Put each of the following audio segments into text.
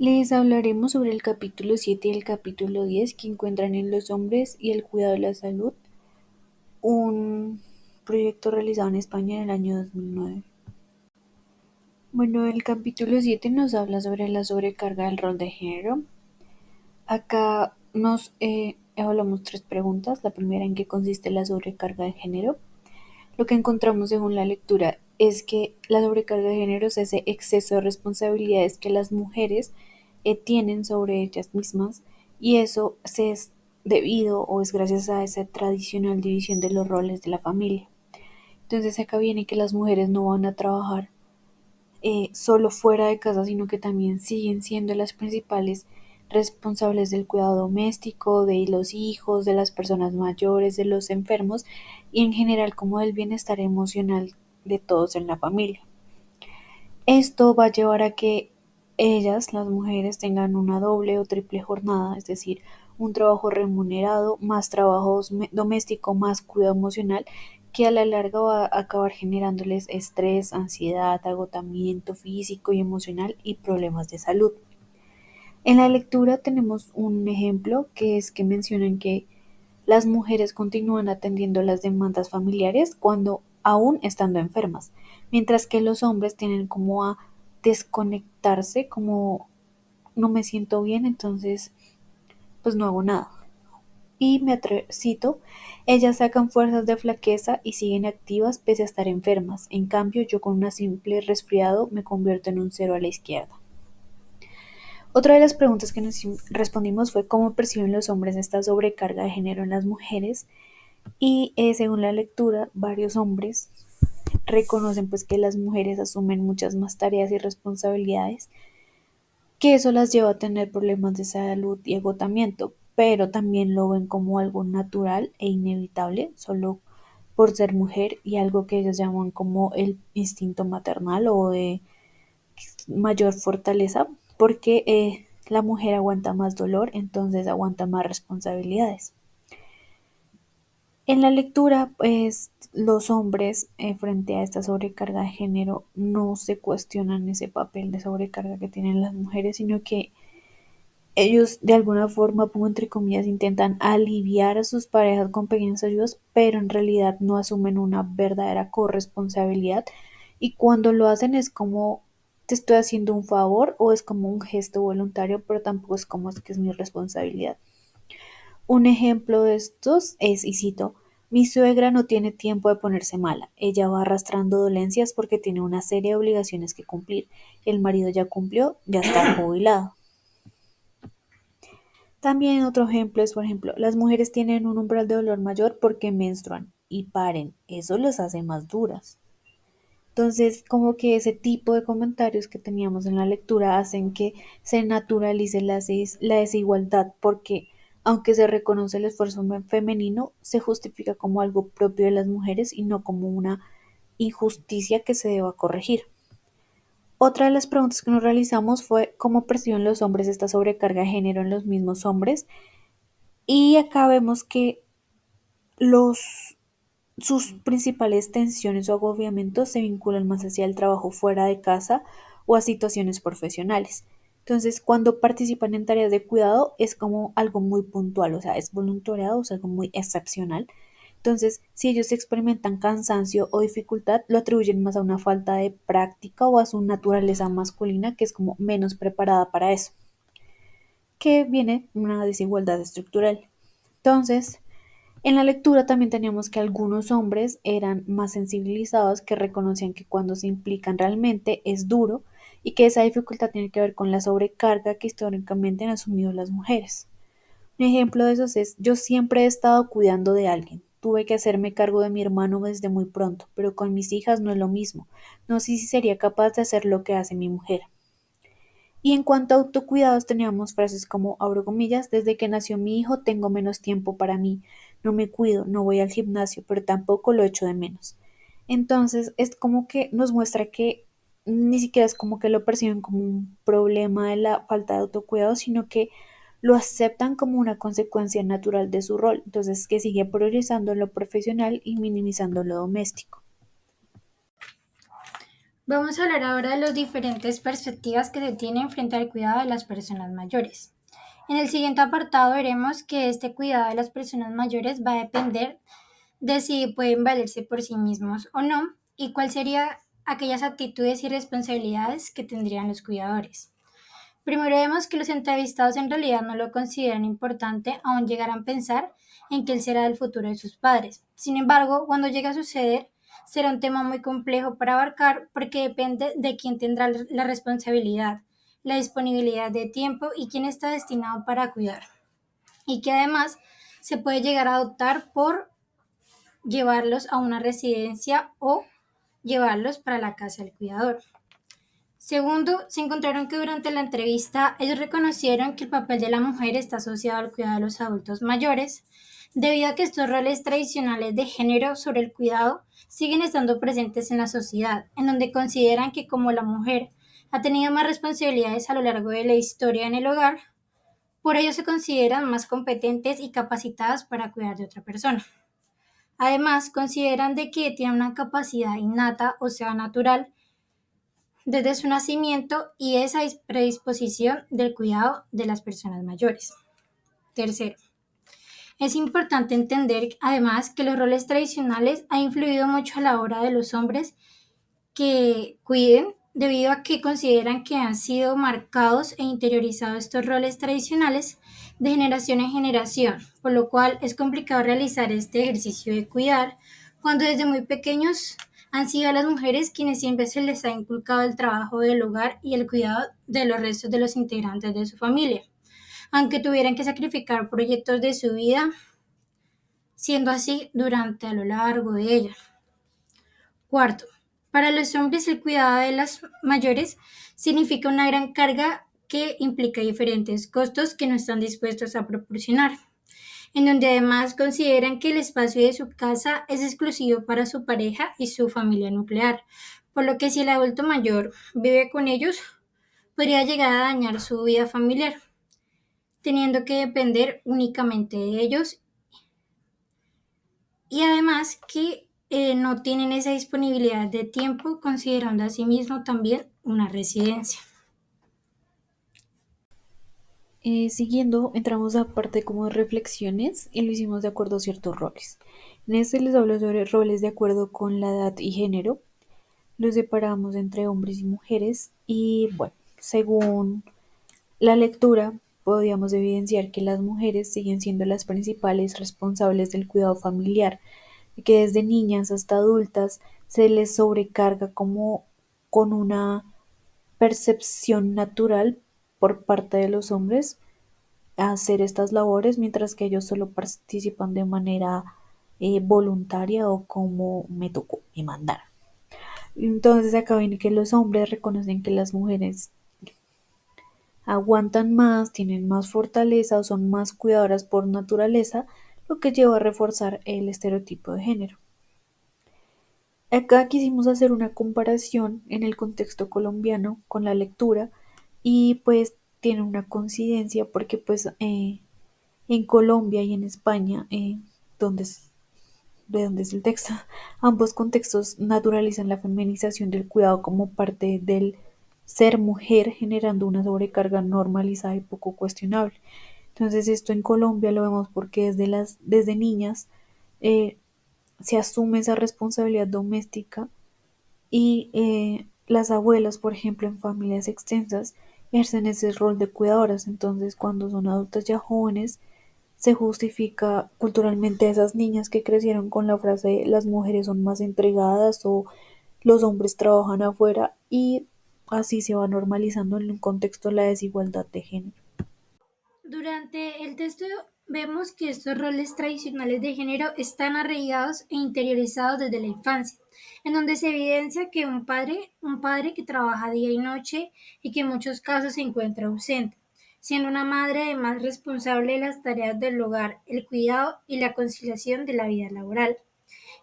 Les hablaremos sobre el capítulo 7 y el capítulo 10 que encuentran en los hombres y el cuidado de la salud, un proyecto realizado en España en el año 2009. Bueno, el capítulo 7 nos habla sobre la sobrecarga del rol de género. Acá nos evaluamos tres preguntas. La primera, ¿en qué consiste la sobrecarga de género? Lo que encontramos según la lectura es que la sobrecarga de género es ese exceso de responsabilidades que las mujeres tienen sobre ellas mismas, y eso se es debido o es gracias a esa tradicional división de los roles de la familia. Entonces acá viene que las mujeres no van a trabajar solo fuera de casa, sino que también siguen siendo las principales responsables del cuidado doméstico, de los hijos, de las personas mayores, de los enfermos y en general como del bienestar emocional de todos en la familia. Esto va a llevar a que ellas, las mujeres, tengan una doble o triple jornada, es decir, un trabajo remunerado, más trabajo doméstico, más cuidado emocional, que a la larga va a acabar generándoles estrés, ansiedad, agotamiento físico y emocional y problemas de salud. En la lectura tenemos un ejemplo que es que mencionan que las mujeres continúan atendiendo las demandas familiares cuando aún estando enfermas, mientras que los hombres tienen como a desconectarse, como no me siento bien, entonces pues no hago nada. Y cito, ellas sacan fuerzas de flaqueza y siguen activas pese a estar enfermas. En cambio, yo con una simple resfriado me convierto en un cero a la izquierda. Otra de las preguntas que nos respondimos fue cómo perciben los hombres esta sobrecarga de género en las mujeres. Y según la lectura, varios hombres reconocen pues que las mujeres asumen muchas más tareas y responsabilidades, que eso las lleva a tener problemas de salud y agotamiento, pero también lo ven como algo natural e inevitable solo por ser mujer, y algo que ellos llaman como el instinto maternal o de mayor fortaleza, porque la mujer aguanta más dolor, entonces aguanta más responsabilidades. En la lectura, pues los hombres frente a esta sobrecarga de género no se cuestionan ese papel de sobrecarga que tienen las mujeres, sino que ellos de alguna forma, pongo entre comillas, intentan aliviar a sus parejas con pequeñas ayudas, pero en realidad no asumen una verdadera corresponsabilidad, y cuando lo hacen es como te estoy haciendo un favor o es como un gesto voluntario, pero tampoco es como es que es mi responsabilidad. Un ejemplo de estos es, y cito, mi suegra no tiene tiempo de ponerse mala. Ella va arrastrando dolencias porque tiene una serie de obligaciones que cumplir. El marido ya cumplió, ya está jubilado. También otro ejemplo es, por ejemplo, las mujeres tienen un umbral de dolor mayor porque menstruan y paren. Eso las hace más duras. Entonces, como que ese tipo de comentarios que teníamos en la lectura hacen que se naturalice la desigualdad, porque aunque se reconoce el esfuerzo femenino, se justifica como algo propio de las mujeres y no como una injusticia que se deba corregir. Otra de las preguntas que nos realizamos fue cómo perciben los hombres esta sobrecarga de género en los mismos hombres, y acá vemos que los sus principales tensiones o agobiamientos se vinculan más hacia el trabajo fuera de casa o a situaciones profesionales. Entonces, cuando participan en tareas de cuidado es como algo muy puntual, o sea, es voluntariado, es algo muy excepcional. Entonces, si ellos experimentan cansancio o dificultad, lo atribuyen más a una falta de práctica o a su naturaleza masculina, que es como menos preparada para eso, que viene una desigualdad estructural. Entonces, en la lectura también teníamos que algunos hombres eran más sensibilizados, que reconocían que cuando se implican realmente es duro y que esa dificultad tiene que ver con la sobrecarga que históricamente han asumido las mujeres. Un ejemplo de esos es, yo siempre he estado cuidando de alguien. Tuve que hacerme cargo de mi hermano desde muy pronto, pero con mis hijas no es lo mismo. No sé si sería capaz de hacer lo que hace mi mujer. Y en cuanto a autocuidados, teníamos frases como, abro comillas, desde que nació mi hijo tengo menos tiempo para mí, no me cuido, no voy al gimnasio, pero tampoco lo echo de menos. Entonces es como que nos muestra que ni siquiera es como que lo perciben como un problema de la falta de autocuidado, sino que lo aceptan como una consecuencia natural de su rol. Entonces que sigue priorizando lo profesional y minimizando lo doméstico. Vamos a hablar ahora de las diferentes perspectivas que se tienen frente al cuidado de las personas mayores. En el siguiente apartado veremos que este cuidado de las personas mayores va a depender de si pueden valerse por sí mismos o no y cuáles serían aquellas actitudes y responsabilidades que tendrían los cuidadores. Primero vemos que los entrevistados en realidad no lo consideran importante, aún llegarán a pensar en que él será el futuro de sus padres. Sin embargo, cuando llegue a suceder, será un tema muy complejo para abarcar porque depende de quién tendrá la responsabilidad, la disponibilidad de tiempo y quién está destinado para cuidar. Y que además se puede llegar a adoptar por llevarlos a una residencia o llevarlos para la casa del cuidador. Segundo, se encontraron que durante la entrevista ellos reconocieron que el papel de la mujer está asociado al cuidado de los adultos mayores, debido a que estos roles tradicionales de género sobre el cuidado siguen estando presentes en la sociedad, en donde consideran que como la mujer ha tenido más responsabilidades a lo largo de la historia en el hogar, por ello se consideran más competentes y capacitadas para cuidar de otra persona. Además, consideran de que tienen una capacidad innata, o sea, natural, desde su nacimiento y esa predisposición del cuidado de las personas mayores. Tercero, es importante entender además que los roles tradicionales han influido mucho a la hora de los hombres que cuiden debido a que consideran que han sido marcados e interiorizados estos roles tradicionales de generación en generación, por lo cual es complicado realizar este ejercicio de cuidar cuando desde muy pequeños han sido las mujeres quienes siempre se les ha inculcado el trabajo del hogar y el cuidado de los restos de los integrantes de su familia, aunque tuvieran que sacrificar proyectos de su vida, siendo así durante a lo largo de ella. Cuarto, para los hombres el cuidado de las mayores significa una gran carga que implica diferentes costos que no están dispuestos a proporcionar, en donde además consideran que el espacio de su casa es exclusivo para su pareja y su familia nuclear, por lo que si el adulto mayor vive con ellos, podría llegar a dañar su vida familiar, teniendo que depender únicamente de ellos y además que no tienen esa disponibilidad de tiempo, considerando asimismo también una residencia. Siguiendo, entramos a parte como de reflexiones y lo hicimos de acuerdo a ciertos roles. En este les hablo sobre roles de acuerdo con la edad y género. Los separamos entre hombres y mujeres y bueno, según la lectura, podíamos evidenciar que las mujeres siguen siendo las principales responsables del cuidado familiar, y que desde niñas hasta adultas se les sobrecarga como con una percepción natural por parte de los hombres a hacer estas labores, mientras que ellos solo participan de manera voluntaria o como me tocó, me mandaron. Entonces acá viene que los hombres reconocen que las mujeres aguantan más, tienen más fortaleza o son más cuidadoras por naturaleza, lo que lleva a reforzar el estereotipo de género. Acá quisimos hacer una comparación en el contexto colombiano con la lectura y pues tiene una coincidencia porque pues en Colombia y en España, donde es, de donde es el texto, ambos contextos naturalizan la feminización del cuidado como parte del ser mujer, generando una sobrecarga normalizada y poco cuestionable. Entonces esto en Colombia lo vemos porque desde niñas eh, se asume esa responsabilidad doméstica y las abuelas, por ejemplo, en familias extensas, ejercen ese rol de cuidadoras. Entonces, cuando son adultas ya jóvenes, se justifica culturalmente a esas niñas que crecieron con la frase las mujeres son más entregadas o los hombres trabajan afuera y así se va normalizando en un contexto la desigualdad de género. Durante el texto vemos que estos roles tradicionales de género están arraigados e interiorizados desde la infancia, en donde se evidencia que un padre que trabaja día y noche y que en muchos casos se encuentra ausente, siendo una madre además responsable de las tareas del hogar, el cuidado y la conciliación de la vida laboral.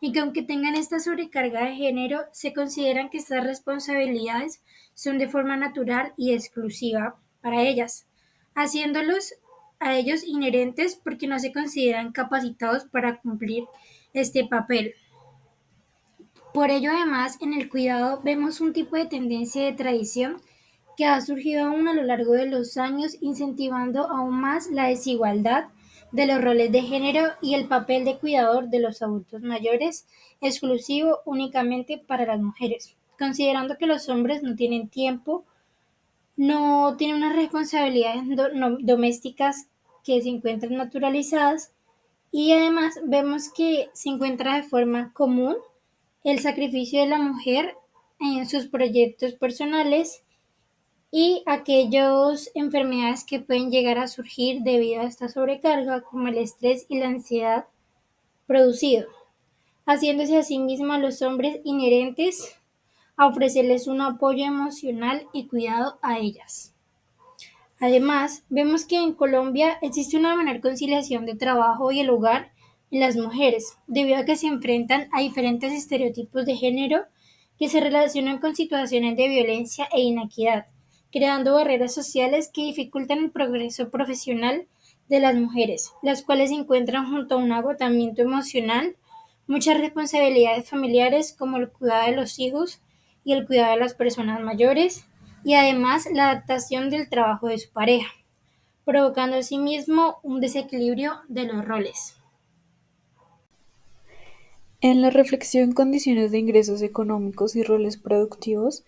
Y que aunque tengan esta sobrecarga de género, se consideran que estas responsabilidades son de forma natural y exclusiva para ellas, haciéndolos a ellos inherentes porque no se consideran capacitados para cumplir este papel. Por ello, además, en el cuidado vemos un tipo de tendencia de tradición que ha surgido aún a lo largo de los años, incentivando aún más la desigualdad de los roles de género y el papel de cuidador de los adultos mayores, exclusivo únicamente para las mujeres, considerando que los hombres no tienen tiempo, no tienen unas responsabilidades domésticas que se encuentran naturalizadas y además vemos que se encuentra de forma común el sacrificio de la mujer en sus proyectos personales y aquellas enfermedades que pueden llegar a surgir debido a esta sobrecarga, como el estrés y la ansiedad producido, haciéndose asimismo a los hombres inherentes a ofrecerles un apoyo emocional y cuidado a ellas. Además, vemos que en Colombia existe una menor conciliación de trabajo y el hogar en las mujeres, debido a que se enfrentan a diferentes estereotipos de género que se relacionan con situaciones de violencia e inequidad, creando barreras sociales que dificultan el progreso profesional de las mujeres, las cuales se encuentran junto a un agotamiento emocional, muchas responsabilidades familiares como el cuidado de los hijos y el cuidado de las personas mayores, y además la adaptación del trabajo de su pareja, provocando asimismo un desequilibrio de los roles. En la reflexión condiciones de ingresos económicos y roles productivos,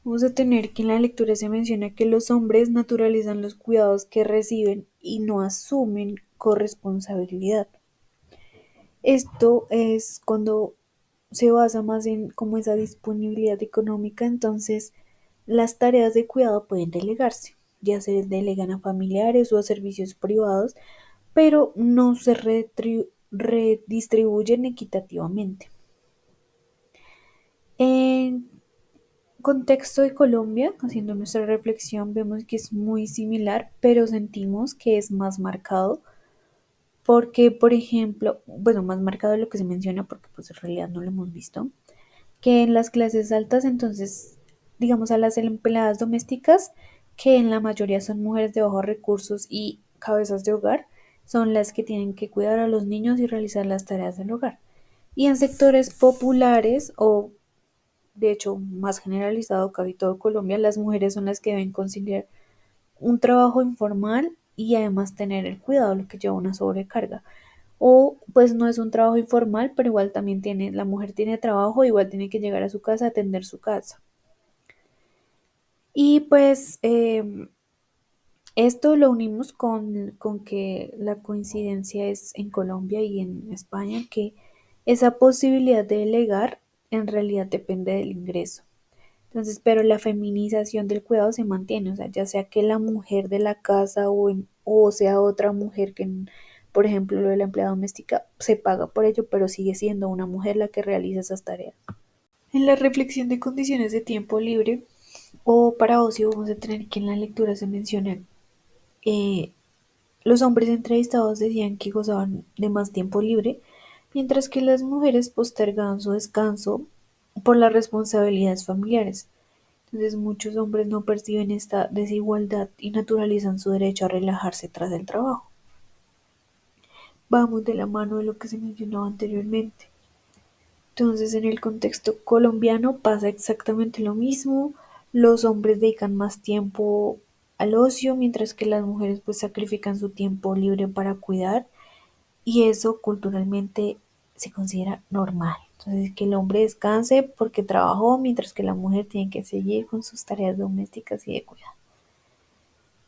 vamos a tener que en la lectura se menciona que los hombres naturalizan los cuidados que reciben y no asumen corresponsabilidad. Esto es cuando se basa más en como esa disponibilidad económica, entonces las tareas de cuidado pueden delegarse, ya se delegan a familiares o a servicios privados, pero no se redistribuyen equitativamente. En contexto de Colombia, haciendo nuestra reflexión, vemos que es muy similar, pero sentimos que es más marcado porque, por ejemplo, bueno, más marcado de lo que se menciona, porque pues en realidad no lo hemos visto, que en las clases altas, entonces, digamos a las empleadas domésticas, que en la mayoría son mujeres de bajos recursos y cabezas de hogar, son las que tienen que cuidar a los niños y realizar las tareas del hogar. Y en sectores populares o de hecho más generalizado casi todo Colombia, las mujeres son las que deben conciliar un trabajo informal y además tener el cuidado, lo que lleva una sobrecarga. O pues no es un trabajo informal, pero igual también tiene, la mujer tiene trabajo, igual tiene que llegar a su casa a atender su casa. Y pues esto lo unimos con que la coincidencia es en Colombia y en España, que esa posibilidad de delegar en realidad depende del ingreso. Entonces, pero la feminización del cuidado se mantiene, o sea, ya sea que la mujer de la casa o sea otra mujer que, por ejemplo, lo de la empleada doméstica, se paga por ello, pero sigue siendo una mujer la que realiza esas tareas. En la reflexión de condiciones de tiempo libre o para ocio, vamos a tener que en la lectura se menciona eh, los hombres entrevistados decían que gozaban de más tiempo libre, mientras que las mujeres postergaban su descanso por las responsabilidades familiares. Entonces muchos hombres no perciben esta desigualdad y naturalizan su derecho a relajarse tras el trabajo. Vamos de la mano de lo que se mencionó anteriormente. Entonces en el contexto colombiano pasa exactamente lo mismo. Los hombres dedican más tiempo al ocio, mientras que las mujeres pues sacrifican su tiempo libre para cuidar y eso culturalmente se considera normal. Entonces que el hombre descanse porque trabajó, mientras que la mujer tiene que seguir con sus tareas domésticas y de cuidado.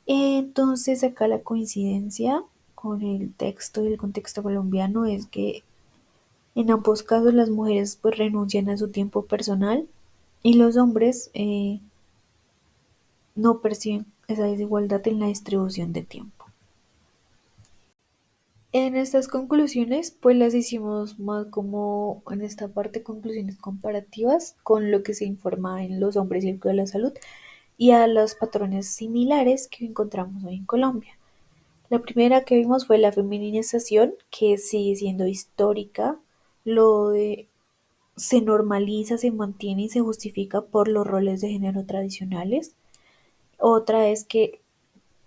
Entonces acá la coincidencia con el texto y el contexto colombiano es que en ambos casos las mujeres pues renuncian a su tiempo personal y los hombres no perciben esa desigualdad en la distribución de tiempo. En estas conclusiones pues las hicimos más como en esta parte conclusiones comparativas con lo que se informa en los hombres y el cuidado de la salud y a los patrones similares que encontramos hoy en Colombia. La primera que vimos fue la feminización, que sigue siendo histórica. Lo de se normaliza, se mantiene y se justifica por los roles de género tradicionales. Otra es que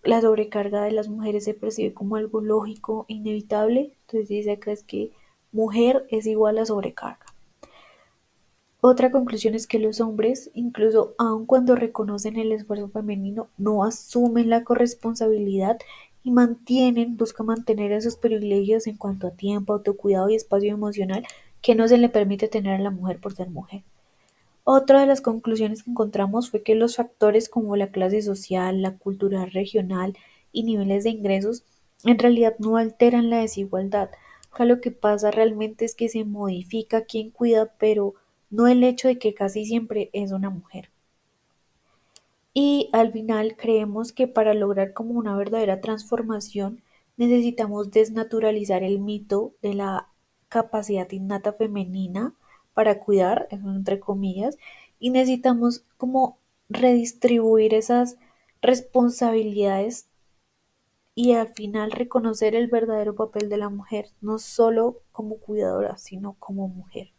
la sobrecarga de las mujeres se percibe como algo lógico, inevitable. Entonces dice acá es que mujer es igual a sobrecarga. Otra conclusión es que los hombres, incluso aun cuando reconocen el esfuerzo femenino, no asumen la corresponsabilidad y buscan mantener esos privilegios en cuanto a tiempo, autocuidado y espacio emocional que no se le permite tener a la mujer por ser mujer. Otra de las conclusiones que encontramos fue que los factores como la clase social, la cultura regional y niveles de ingresos en realidad no alteran la desigualdad. Acá lo que pasa realmente es que se modifica quién cuida, pero no el hecho de que casi siempre es una mujer. Y al final creemos que para lograr como una verdadera transformación necesitamos desnaturalizar el mito de la capacidad innata femenina para cuidar, eso entre comillas, y necesitamos como redistribuir esas responsabilidades y al final reconocer el verdadero papel de la mujer, no solo como cuidadora, sino como mujer.